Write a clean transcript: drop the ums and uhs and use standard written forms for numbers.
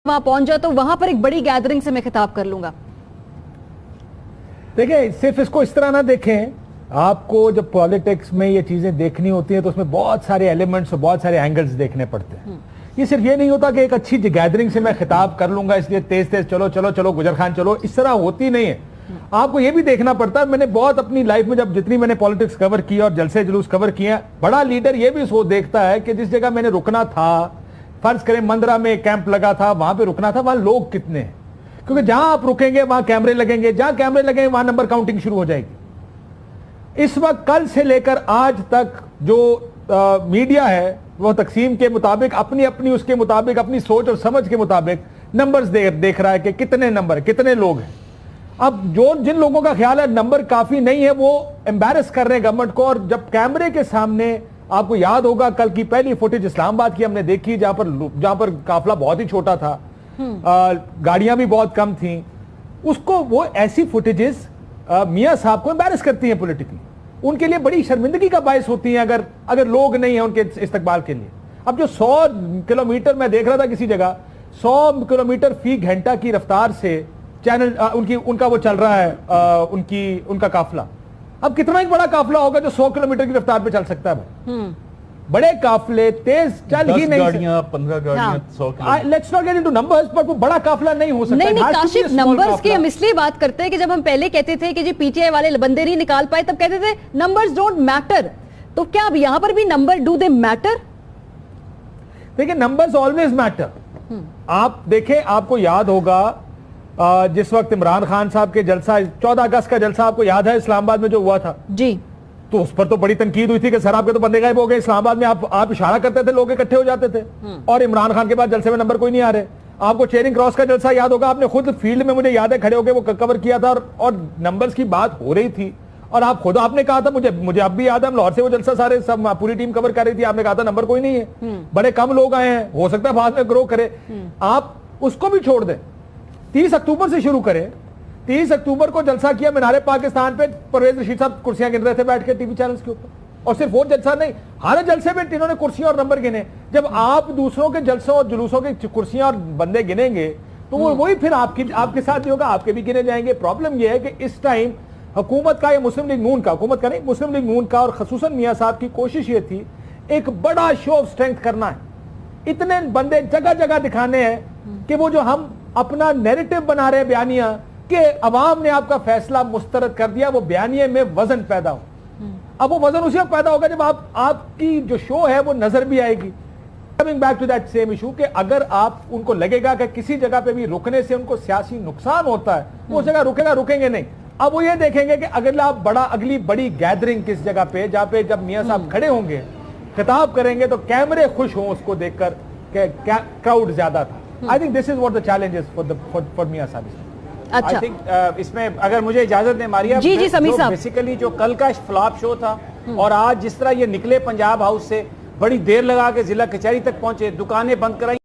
वहां पहुंच जाए तो वहां पर एक बड़ी गैदरिंग से मैं खिताब कर लूंगा। देखिए, सिर्फ इसको इस तरह ना देखें। आपको जब पॉलिटिक्स में ये चीजें देखनी होती हैं तो उसमें बहुत सारे एलिमेंट्स और बहुत सारे एंगल्स देखने पड़ते हैं। ये सिर्फ ये नहीं होता कि एक अच्छी गैदरिंग से मैं खिताब कर लूंगा इसलिए तेज तेज चलो चलो चलो गुजर खान चलो, इस तरह होती नहीं है। आपको ये भी देखना पड़ता है। मैंने बहुत अपनी लाइफ में जब जितनी मैंने पॉलिटिक्स कवर की और जलसे जुलूस कवर किए, बड़ा लीडर ये भी सोच देखता है कि जिस जगह मैंने रुकना था, फर्ज करें मंदरा में कैंप लगा था, वहां पे रुकना था, वहां लोग कितने हैं, क्योंकि जहां आप रुकेंगे वहां कैमरे लगेंगे, जहां कैमरे लगेंगे वहां नंबर काउंटिंग शुरू हो जाएगी। इस वक्त कल से लेकर आज तक जो मीडिया है वो तकसीम के मुताबिक अपनी अपनी उसके मुताबिक अपनी सोच और समझ के मुताबिक नंबर्स देख रहा है कि कितने नंबर कितने लोग हैं। अब जो जिन लोगों का ख्याल है नंबर काफी नहीं है वो एम्बैरस कर रहे हैं गवर्नमेंट को। और जब कैमरे के सामने, आपको याद होगा कल की पहली फुटेज इस्लामाबाद की हमने देखी जहां पर काफिला बहुत ही छोटा था, गाड़ियां भी बहुत कम थी, उसको वो ऐसी फुटेजेस मियां साहब को एम्बैरस करती हैं पॉलिटिकली। उनके लिए बड़ी शर्मिंदगी का बायस होती है अगर लोग नहीं है उनके इस्तकबाल के लिए। अब जो 100 किलोमीटर मैं देख रहा था किसी जगह, 100 किलोमीटर फी घंटा की रफ्तार से चैनल उनका वो चल रहा है, उनका काफिला। अब कितना ही बड़ा काफिला होगा जो 100 किलोमीटर की रफ्तार पे चल सकता है। बड़े काफिले तेज चल ही नहीं, 15 गाड़ियां 100 kilometre. Let's not get into numbers, पर वो बड़ा काफिला नहीं हो सकता। नहीं काशिफ, नंबर्स की हम इसलिए बात करते हैं कि जब हम पहले कहते थे कि जी पीटीआई वाले बंदे नहीं निकाल पाए, तब कहते थे नंबर्स डोंट मैटर। तो क्या अब यहां पर भी नंबर डू दे मैटर? देखिए, नंबर्स ऑलवेज मैटर। आप देखें, आपको याद होगा जिस वक्त इमरान खान साहब के जलसा 14 अगस्त का जलसा आपको याद है इस्लामाबाद में जो हुआ था जी, तो उस पर तो बड़ी तनकीद हुई थी कि सर आपके तो बंदे गायब हो गए। इस्लामाबाद में आप इशारा करते थे, लोग इकट्ठे हो जाते थे और इमरान खान के बाद जलसे में नंबर कोई नहीं आ रहे। आपको चेरिंग क्रॉस का जलसा याद होगा, आपने खुद फील्ड में, मुझे याद है, खड़े होकर वो कवर किया था और नंबर्स की बात हो रही थी और आप खुद आपने कहा था, मुझे अब भी याद है, हम लाहौर से वो जलसा सारे सब पूरी टीम कवर कर रही थी, आपने कहा था नंबर कोई नहीं है, बड़े कम लोग आए हैं, हो सकता है बाद में ग्रो करे। आप उसको भी छोड़ दें, 30 अक्टूबर से शुरू करें। 30 अक्टूबर को जलसा किया मीनारे पाकिस्तान पे, परवेज रशीद साहब कुर्सियां गिन रहे थे बैठ के टीवी चैनल्स के ऊपर। और सिर्फ वो जलसा नहीं, हर जलसे में इन्होंने कुर्सियां और नंबर गिने। जब आप दूसरों के जलसों और जुलूसों की कुर्सियां और बंदे गिनेंगे तो वो वही फिर आपके साथ भी होगा, आपके भी गिने जाएंगे। प्रॉब्लम यह है कि इस टाइम हुकूमत का, या मुस्लिम लीग नून का, हुकूमत का नहीं, मुस्लिम लीग नून का और खसूसन मियां साहब की कोशिश ये थी एक बड़ा शो ऑफ स्ट्रेंथ करना है, इतने बंदे जगह जगह दिखाने हैं कि वो जो हम अपना नैरेटिव बना रहे हैं बयानिया कि अवाम ने आपका फैसला मुस्तरद कर दिया, वो बयानिए में वजन पैदा हो। अब वो वजन उसी वक्त पैदा होगा जब आपकी जो शो है वो नजर भी आएगी। Coming back to that same issue कि अगर आप उनको लगेगा कि किसी जगह पे भी रुकने से उनको सियासी नुकसान होता है, वो उस जगह रुकेंगे नहीं। अब वो ये देखेंगे कि अगली बड़ी गैदरिंग किस जगह पे, जहां पे जब मियां साहब खड़े होंगे खिताब करेंगे तो कैमरे खुश हों उसको देखकर कि क्राउड ज्यादा था। I think this is what the challenge is for मियां साहब। अच्छा, आई थिंक इसमें अगर मुझे इजाजत दें मारिया, जी समीर साहब, बेसिकली जो कल का फ्लॉप शो था और आज जिस तरह ये निकले पंजाब हाउस से, बड़ी देर लगा के जिला कचहरी तक पहुंचे, दुकानें बंद कराई।